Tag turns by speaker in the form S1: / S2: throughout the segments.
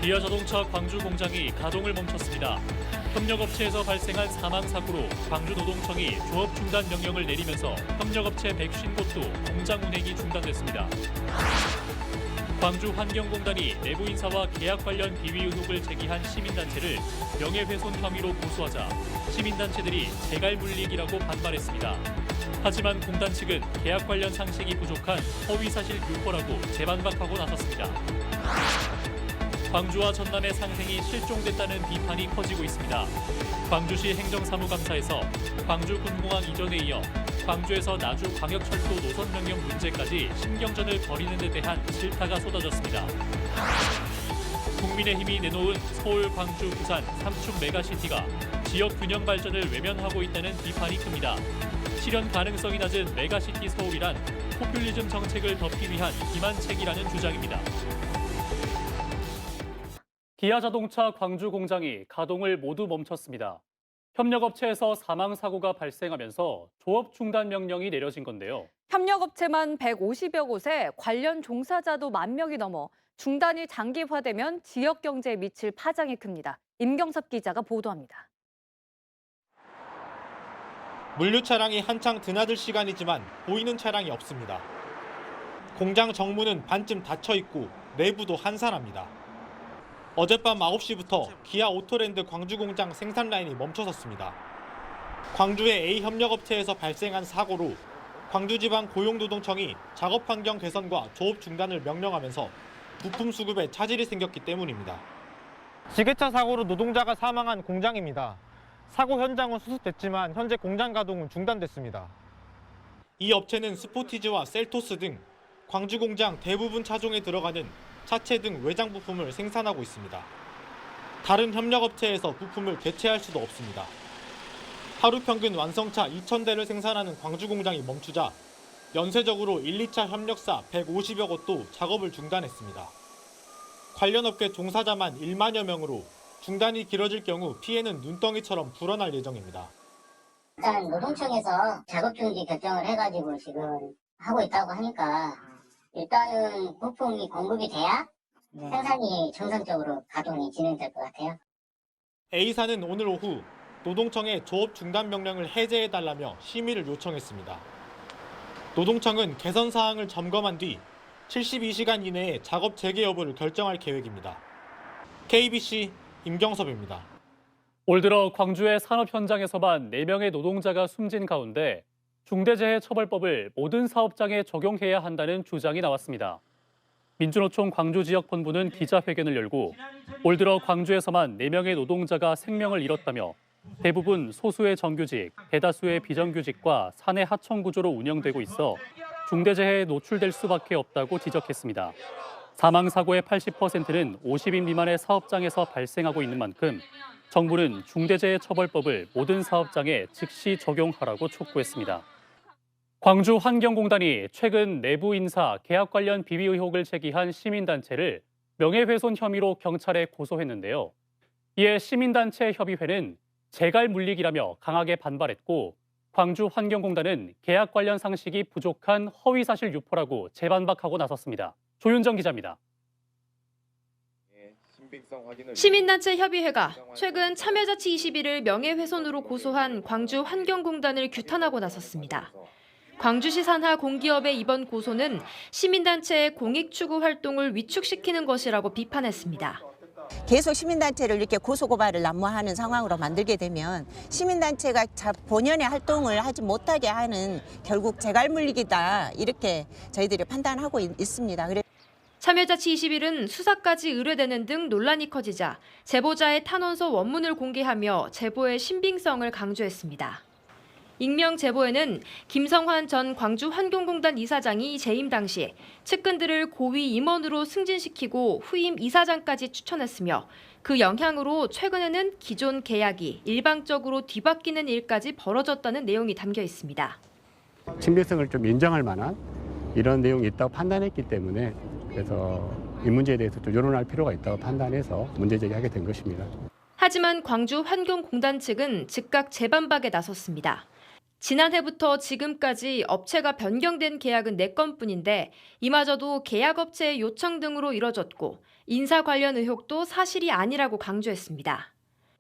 S1: 기아자동차 광주 공장이 가동을 멈췄습니다. 협력업체에서 발생한 사망 사고로 광주 노동청이 조업 중단 명령을 내리면서 협력업체 150곳도 공장 운행이 중단됐습니다. 광주 환경공단이 내부 인사와 계약 관련 비위 의혹을 제기한 시민단체를 명예훼손 혐의로 고소하자 시민단체들이 재갈물리기라고 반발했습니다. 하지만 공단 측은 계약 관련 상식이 부족한 허위사실 유포라고 재반박하고 나섰습니다. 광주와 전남의 상생이 실종됐다는 비판이 커지고 있습니다. 광주시 행정사무감사에서 광주군공항 이전에 이어 광주에서 나주 광역철도 노선 변경 문제까지 신경전을 벌이는 데 대한 질타가 쏟아졌습니다. 국민의힘이 내놓은 서울, 광주, 부산 3축 메가시티가 지역 균형 발전을 외면하고 있다는 비판이 큽니다. 실현 가능성이 낮은 메가시티 서울이란 포퓰리즘 정책을 덮기 위한 기만책이라는 주장입니다. 기아자동차 광주 공장이 가동을 모두 멈췄습니다. 협력업체에서 사망 사고가 발생하면서 조업 중단 명령이 내려진 건데요.
S2: 협력업체만 150여 곳에 관련 종사자도 10,000명이 넘어 중단이 장기화되면 지역 경제에 미칠 파장이 큽니다. 임경섭 기자가 보도합니다.
S3: 물류 차량이 한창 드나들 시간이지만 보이는 차량이 없습니다. 공장 정문은 반쯤 닫혀 있고 내부도 한산합니다. 어젯밤 9시부터 기아 오토랜드 광주 공장 생산 라인이 멈춰섰습니다. 광주의 A 협력업체에서 발생한 사고로 광주지방 고용노동청이 작업 환경 개선과 조업 중단을 명령하면서 부품 수급에 차질이 생겼기 때문입니다. 지게차 사고로 노동자가 사망한 공장입니다. 사고 현장은 수습됐지만 현재 공장 가동은 중단됐습니다. 이 업체는 스포티지와 셀토스 등 광주 공장 대부분 차종에 들어가는 차체 등 외장 부품을 생산하고 있습니다. 다른 협력업체에서 부품을 대체할 수도 없습니다. 하루 평균 완성차 2,000대를 생산하는 광주 공장이 멈추자 연쇄적으로 1, 2차 협력사 150여 곳도 작업을 중단했습니다. 관련 업계 종사자만 1만여 명으로 중단이 길어질 경우 피해는 눈덩이처럼 불어날 예정입니다.
S4: 일단 노동청에서 작업 중지 결정을 해가지고 지금 하고 있다고 하니까 일단은 부품이 공급이 돼야 생산이 정상적으로 가동이 진행될 것 같아요.
S3: A사는 오늘 오후 노동청에 조업 중단 명령을 해제해달라며 심의를 요청했습니다. 노동청은 개선 사항을 점검한 뒤 72시간 이내에 작업 재개 여부를 결정할 계획입니다. KBC 임경섭입니다.
S1: 올 들어 광주의 산업 현장에서만 4명의 노동자가 숨진 가운데 중대재해처벌법을 모든 사업장에 적용해야 한다는 주장이 나왔습니다. 민주노총 광주 지역 본부는 기자회견을 열고 올 들어 광주에서만 4명의 노동자가 생명을 잃었다며 대부분 소수의 정규직, 대다수의 비정규직과 사내 하청 구조로 운영되고 있어 중대재해에 노출될 수밖에 없다고 지적했습니다. 사망 사고의 80%는 50인 미만의 사업장에서 발생하고 있는 만큼 정부는 중대재해처벌법을 모든 사업장에 즉시 적용하라고 촉구했습니다. 광주 환경공단이 최근 내부 인사, 계약 관련 비위 의혹을 제기한 시민단체를 명예훼손 혐의로 경찰에 고소했는데요. 이에 시민단체 협의회는 재갈 물리기라며 강하게 반발했고 광주 환경공단은 계약 관련 상식이 부족한 허위사실 유포라고 재반박하고 나섰습니다. 조윤정 기자입니다.
S5: 시민단체 협의회가 최근 참여자치 21을 명예훼손으로 고소한 광주 환경공단을 규탄하고 나섰습니다. 광주시 산하 공기업의 이번 고소는 시민단체의 공익 추구 활동을 위축시키는 것이라고 비판했습니다.
S6: 계속 시민단체를 이렇게 고소고발을 난무하는 상황으로 만들게 되면 시민단체가 본연의 활동을 하지 못하게 하는 결국 재갈물리기다 이렇게 저희들이 판단하고 있습니다.
S5: 참여자치 21은 수사까지 의뢰되는 등 논란이 커지자 제보자의 탄원서 원문을 공개하며 제보의 신빙성을 강조했습니다. 익명 제보에는 김성환 전 광주 환경공단 이사장이 재임 당시 측근들을 고위 임원으로 승진시키고 후임 이사장까지 추천했으며 그 영향으로 최근에는 기존 계약이 일방적으로 뒤바뀌는 일까지 벌어졌다는 내용이 담겨 있습니다.
S7: 신빙성을 좀 인정할 만한 이런 내용이 있다고 판단했기 때문에 그래서 이 문제에 대해서 좀 여론할 필요가 있다고 판단해서 문제 제기하게 된 것입니다.
S5: 하지만 광주 환경공단 측은 즉각 재반박에 나섰습니다. 지난해부터 지금까지 업체가 변경된 계약은 4건뿐인데 이마저도 계약업체의 요청 등으로 이뤄졌고 인사 관련 의혹도 사실이 아니라고 강조했습니다.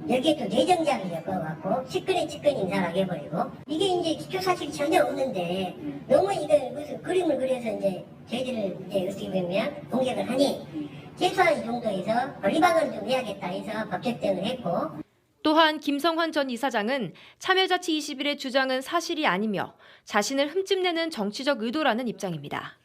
S4: 여기에 또 내정자를 엮어갖고 측근에 인사를 해버리고 이게 이제 기초 사실이 전혀 없는데 너무 이걸 무슨 그림을 그려서 이제 저희들을 이제 어떻게 보면 공격을 하니 최소한 이 정도에서 권리박을 좀 해야겠다 해서 법제등을 했고
S5: 또한 김성환 전 이사장은 참여자치 21의 주장은 사실이 아니며 자신을 흠집내는 정치적 의도라는 입장입니다.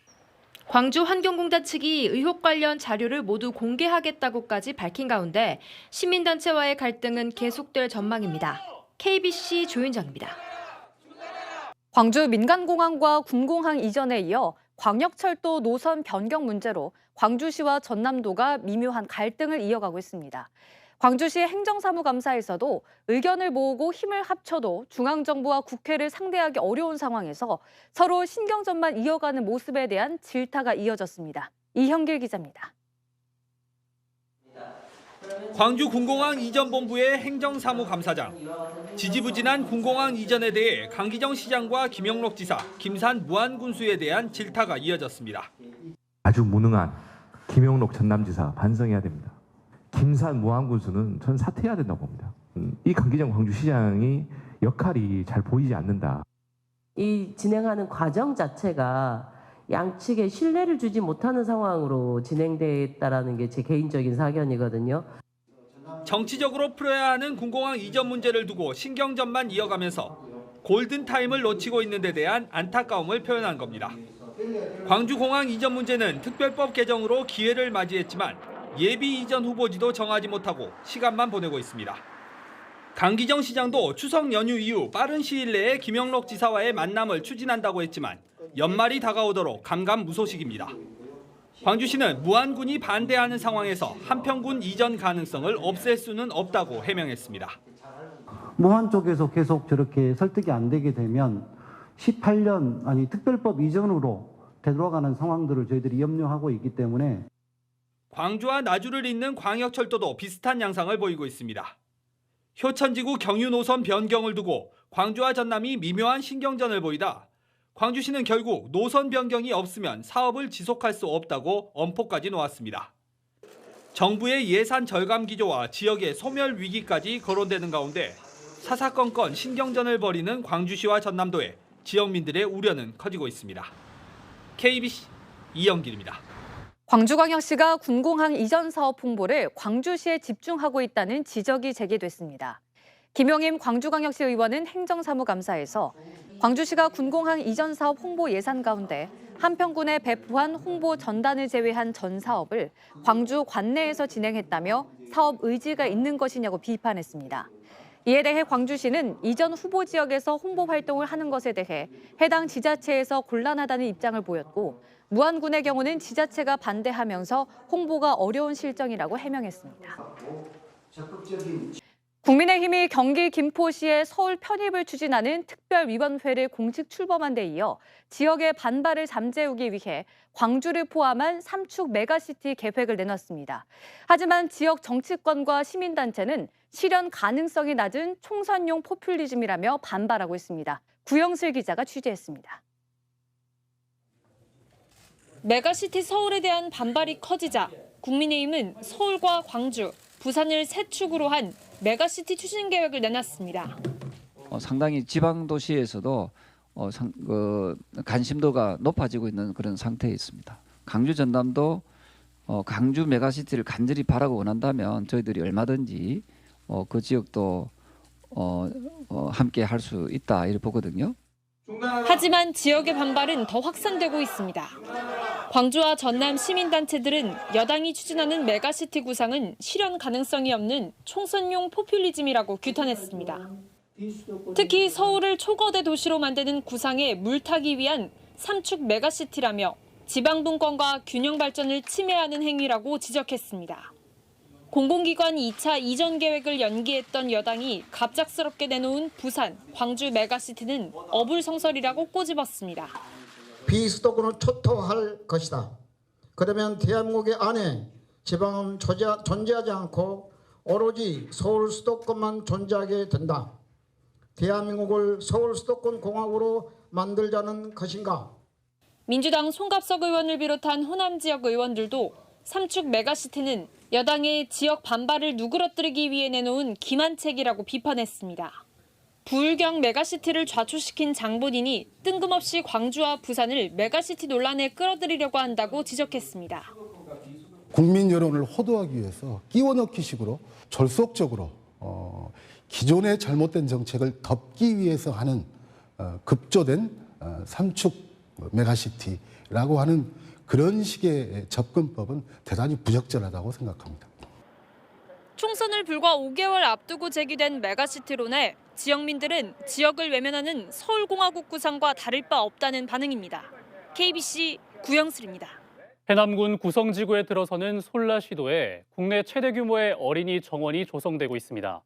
S5: 광주환경공단 측이 의혹 관련 자료를 모두 공개하겠다고까지 밝힌 가운데 시민단체와의 갈등은 계속될 전망입니다. KBC 조윤정입니다.
S2: 광주 민간공항과 군공항 이전에 이어 광역철도 노선 변경 문제로 광주시와 전남도가 미묘한 갈등을 이어가고 있습니다. 광주시 행정사무감사에서도 의견을 모으고 힘을 합쳐도 중앙정부와 국회를 상대하기 어려운 상황에서 서로 신경전만 이어가는 모습에 대한 질타가 이어졌습니다. 이형길 기자입니다.
S8: 광주 군공항 이전 본부의 행정사무감사장. 지지부진한 군공항 이전에 대해 강기정 시장과 김영록 지사, 김산 무안군수에 대한 질타가 이어졌습니다.
S9: 아주 무능한 김영록 전남지사 반성해야 됩니다. 김산 무안군수는 전 사퇴해야 된다고 봅니다. 이 강기정 광주시장이 역할이 잘 보이지 않는다.
S10: 이 진행하는 과정 자체가 양측에 신뢰를 주지 못하는 상황으로 진행됐다라는 게 제 개인적인 사견이거든요.
S8: 정치적으로 풀어야 하는 군공항 이전 문제를 두고 신경전만 이어가면서 골든타임을 놓치고 있는 데 대한 안타까움을 표현한 겁니다. 광주공항 이전 문제는 특별법 개정으로 기회를 맞이했지만 예비 이전 후보지도 정하지 못하고 시간만 보내고 있습니다. 강기정 시장도 추석 연휴 이후 빠른 시일 내에 김영록 지사와의 만남을 추진한다고 했지만 연말이 다가오도록 감감무소식입니다. 광주시는 무안군이 반대하는 상황에서 한평군 이전 가능성을 없앨 수는 없다고 해명했습니다.
S11: 무안 쪽에서 계속 저렇게 설득이 안 되게 되면 18년 특별법 이전으로 되돌아가는 상황들을 저희들이 염려하고 있기 때문에
S8: 광주와 나주를 잇는 광역철도도 비슷한 양상을 보이고 있습니다. 효천지구 경유 노선 변경을 두고 광주와 전남이 미묘한 신경전을 보이다 광주시는 결국 노선 변경이 없으면 사업을 지속할 수 없다고 엄포까지 놓았습니다. 정부의 예산 절감 기조와 지역의 소멸 위기까지 거론되는 가운데 사사건건 신경전을 벌이는 광주시와 전남도에 지역민들의 우려는 커지고 있습니다. KBC 이영길입니다.
S2: 광주광역시가 군공항 이전 사업 홍보를 광주시에 집중하고 있다는 지적이 제기됐습니다. 김용임 광주광역시 의원은 행정사무감사에서 광주시가 군공항 이전 사업 홍보 예산 가운데 한평군에 배포한 홍보 전단을 제외한 전 사업을 광주 관내에서 진행했다며 사업 의지가 있는 것이냐고 비판했습니다. 이에 대해 광주시는 이전 후보 지역에서 홍보 활동을 하는 것에 대해 해당 지자체에서 곤란하다는 입장을 보였고 무안군의 경우는 지자체가 반대하면서 홍보가 어려운 실정이라고 해명했습니다. 국민의힘이 경기 김포시의 서울 편입을 추진하는 특별위원회를 공식 출범한 데 이어 지역의 반발을 잠재우기 위해 광주를 포함한 3축 메가시티 계획을 내놨습니다. 하지만 지역 정치권과 시민단체는 실현 가능성이 낮은 총선용 포퓰리즘이라며 반발하고 있습니다. 구영슬 기자가 취재했습니다.
S12: 메가시티 서울에 대한 반발이 커지자 국민의힘은 서울과 광주, 부산을 세 축으로 한 메가시티 추진 계획을 내놨습니다.
S13: 상당히 지방 도시에서도 관심도가 높아지고 있는 그런 상태에 있습니다. 강주 전남도 강주 메가시티를 간절히 바라고 원한다면 저희들이 얼마든지 그 지역도 함께 할 수 있다 이렇게 보거든요.
S12: 하지만 지역의 반발은 더 확산되고 있습니다. 광주와 전남 시민단체들은 여당이 추진하는 메가시티 구상은 실현 가능성이 없는 총선용 포퓰리즘이라고 규탄했습니다. 특히 서울을 초거대 도시로 만드는 구상에 물타기 위한 3축 메가시티라며 지방분권과 균형 발전을 침해하는 행위라고 지적했습니다. 공공기관 2차 이전 계획을 연기했던 여당이 갑작스럽게 내놓은 부산, 광주 메가시티는 어불성설이라고 꼬집었습니다.
S14: 비수도권을 초토화할 것이다. 그러면 대한민국의 안에 지방은 존재하지 않고 오로지 서울 수도권만 존재하게 된다. 대한민국을 서울 수도권 공화국으로 만들자는 것인가?
S12: 민주당 송갑석 의원을 비롯한 호남 지역 의원들도 삼축 메가시티는 여당의 지역 반발을 누그러뜨리기 위해 내놓은 기만책이라고 비판했습니다. 부울경 메가시티를 좌초시킨 장본인이 뜬금없이 광주와 부산을 메가시티 논란에 끌어들이려고 한다고 지적했습니다.
S15: 국민 여론을 호도하기 위해서 끼워넣기식으로 졸속적으로 기존의 잘못된 정책을 덮기 위해서 하는 급조된 삼축 메가시티라고 하는 그런 식의 접근법은 대단히 부적절하다고 생각합니다.
S12: 총선을 불과 5개월 앞두고 제기된 메가시티론에 지역민들은 지역을 외면하는 서울공화국 구상과 다를 바 없다는 반응입니다. KBC 구영슬입니다.
S1: 해남군 구성지구에 들어서는 솔라시도에 국내 최대 규모의 어린이 정원이 조성되고 있습니다.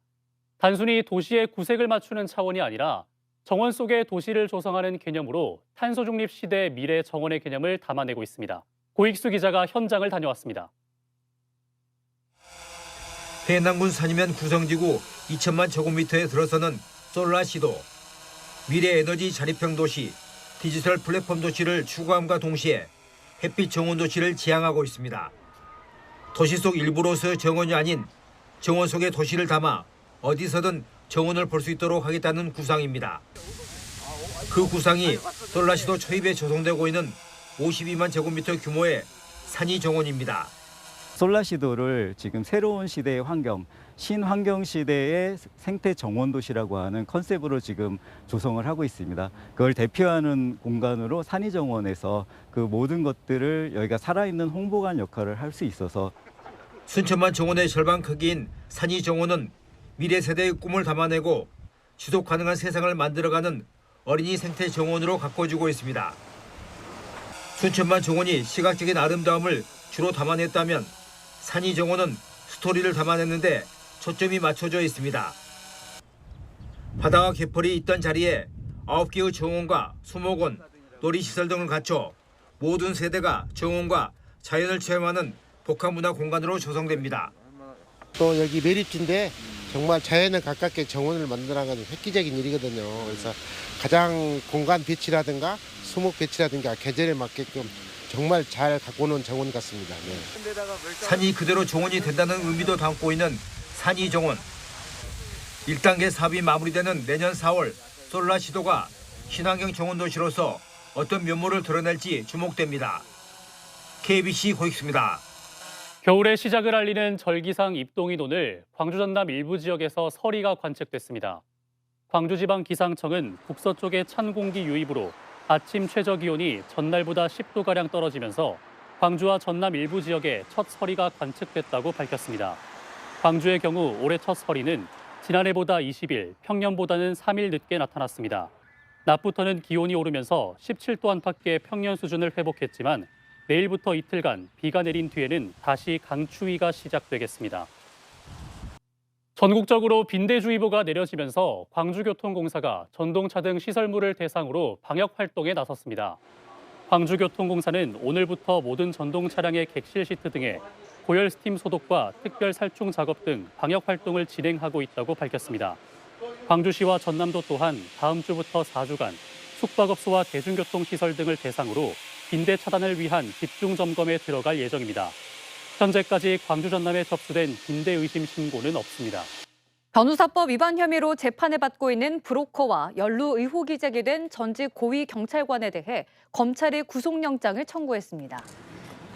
S1: 단순히 도시의 구색을 맞추는 차원이 아니라 정원 속에 도시를 조성하는 개념으로 탄소 중립 시대 미래 정원의 개념을 담아내고 있습니다. 고익수 기자가 현장을 다녀왔습니다.
S16: 해남군 산이면 구성지구 2천만 제곱미터에 들어서는 솔라시도, 미래 에너지 자립형 도시, 디지털 플랫폼 도시를 추구함과 동시에 햇빛 정원 도시를 지향하고 있습니다. 도시 속 일부로서의 정원이 아닌 정원 속의 도시를 담아 어디서든 정원을 볼 수 있도록 하겠다는 구상입니다. 그 구상이 솔라시도 초입에 조성되고 있는 52만 제곱미터 규모의 산이 정원입니다.
S17: 솔라시도를 지금 새로운 시대의 환경, 신환경 시대의 생태 정원 도시라고 하는 컨셉으로 지금 조성을 하고 있습니다. 그걸 대표하는 공간으로 산이정원에서 그 모든 것들을 여기가 살아있는 홍보관 역할을 할 수 있어서
S16: 순천만 정원의 절반 크기인 산이정원은 미래 세대의 꿈을 담아내고 지속 가능한 세상을 만들어가는 어린이 생태 정원으로 가꿔지고 있습니다. 순천만 정원이 시각적인 아름다움을 주로 담아냈다면 산이 정원은 스토리를 담아냈는데 초점이 맞춰져 있습니다. 바다와 갯벌이 있던 자리에 9개의 정원과 수목원, 놀이시설 등을 갖춰 모든 세대가 정원과 자연을 체험하는 복합문화 공간으로 조성됩니다.
S18: 또 여기 매립지인데 정말 자연에 가깝게 정원을 만들어가는 획기적인 일이거든요. 그래서 가장 공간 배치라든가 수목 배치라든가 계절에 맞게끔 정말 잘 갖고 오는 정원 같습니다. 네.
S16: 산이 그대로 정원이 된다는 의미도 담고 있는 산이 정원. 1단계 사업이 마무리되는 내년 4월 솔라시도가 친환경 정원 도시로서 어떤 면모를 드러낼지 주목됩니다. KBC 고익수입니다.
S1: 겨울의 시작을 알리는 절기상 입동인 오늘 광주 전남 일부 지역에서 서리가 관측됐습니다. 광주지방기상청은 북서쪽의 찬 공기 유입으로 아침 최저 기온이 전날보다 10도가량 떨어지면서 광주와 전남 일부 지역에 첫 서리가 관측됐다고 밝혔습니다. 광주의 경우 올해 첫 서리는 지난해보다 20일, 평년보다는 3일 늦게 나타났습니다. 낮부터는 기온이 오르면서 17도 안팎의 평년 수준을 회복했지만 내일부터 이틀간 비가 내린 뒤에는 다시 강추위가 시작되겠습니다. 전국적으로 빈대주의보가 내려지면서 광주교통공사가 전동차 등 시설물을 대상으로 방역 활동에 나섰습니다. 광주교통공사는 오늘부터 모든 전동 차량의 객실 시트 등에 고열 스팀 소독과 특별 살충 작업 등 방역 활동을 진행하고 있다고 밝혔습니다. 광주시와 전남도 또한 다음 주부터 4주간 숙박업소와 대중교통시설 등을 대상으로 빈대 차단을 위한 집중 점검에 들어갈 예정입니다. 현재까지 광주 전남에 접수된 빈대 의심 신고는 없습니다.
S2: 변호사법 위반 혐의로 재판을 받고 있는 브로커와 연루 의혹이 제기된 전직 고위 경찰관에 대해 검찰이 구속영장을 청구했습니다.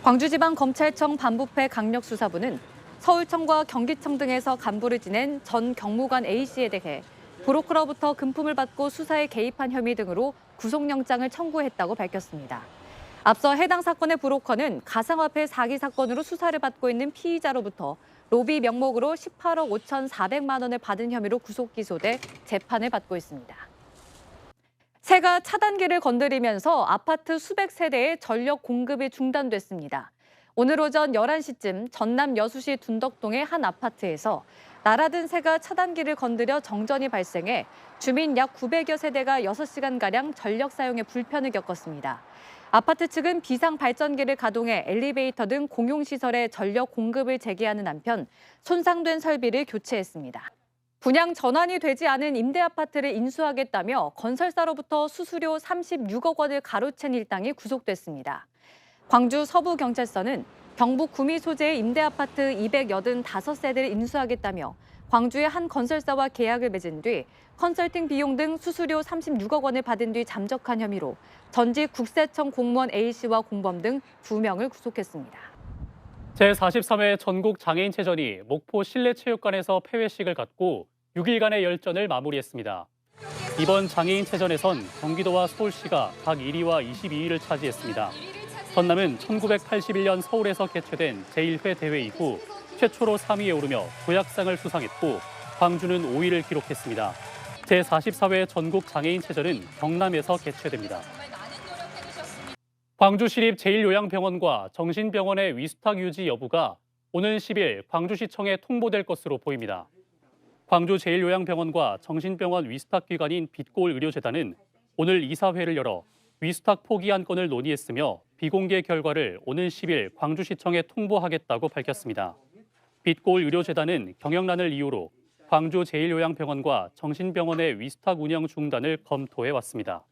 S2: 광주지방검찰청 반부패 강력수사부는 서울청과 경기청 등에서 간부를 지낸 전 경무관 A씨에 대해 브로커로부터 금품을 받고 수사에 개입한 혐의 등으로 구속영장을 청구했다고 밝혔습니다. 앞서 해당 사건의 브로커는 가상화폐 사기 사건으로 수사를 받고 있는 피의자로부터 로비 명목으로 18억 5,400만 원을 받은 혐의로 구속 기소돼 재판을 받고 있습니다. 새가 차단기를 건드리면서 아파트 수백 세대의 전력 공급이 중단됐습니다. 오늘 오전 11시쯤 전남 여수시 둔덕동의 한 아파트에서 날아든 새가 차단기를 건드려 정전이 발생해 주민 약 900여 세대가 6시간가량 전력 사용에 불편을 겪었습니다. 아파트 측은 비상 발전기를 가동해 엘리베이터 등 공용시설에 전력 공급을 재개하는 한편 손상된 설비를 교체했습니다. 분양 전환이 되지 않은 임대 아파트를 인수하겠다며 건설사로부터 수수료 36억 원을 가로챈 일당이 구속됐습니다. 광주 서부경찰서는 경북 구미 소재의 임대 아파트 285세대를 인수하겠다며 광주의 한 건설사와 계약을 맺은 뒤 컨설팅 비용 등 수수료 36억 원을 받은 뒤 잠적한 혐의로 전직 국세청 공무원 A씨와 공범 등 2명을 구속했습니다.
S1: 제43회 전국 장애인체전이 목포 실내체육관에서 폐회식을 갖고 6일간의 열전을 마무리했습니다. 이번 장애인체전에선 경기도와 서울시가 각 1위와 22위를 차지했습니다. 전남은 1981년 서울에서 개최된 제1회 대회 이후 최초로 3위에 오르며 도약상을 수상했고 광주는 5위를 기록했습니다. 제44회 전국 장애인체전은 경남에서 개최됩니다. 광주시립 제1요양병원과 정신병원의 위수탁 유지 여부가 오는 10일 광주시청에 통보될 것으로 보입니다. 광주 제1요양병원과 정신병원 위수탁기관인 빛고울 의료재단은 오늘 이사회를 열어 위수탁 포기 안건을 논의했으며 비공개 결과를 오는 10일 광주시청에 통보하겠다고 밝혔습니다. 빛고울 의료재단은 경영난을 이유로 광주 제1요양병원과 정신병원의 위수탁 운영 중단을 검토해 왔습니다.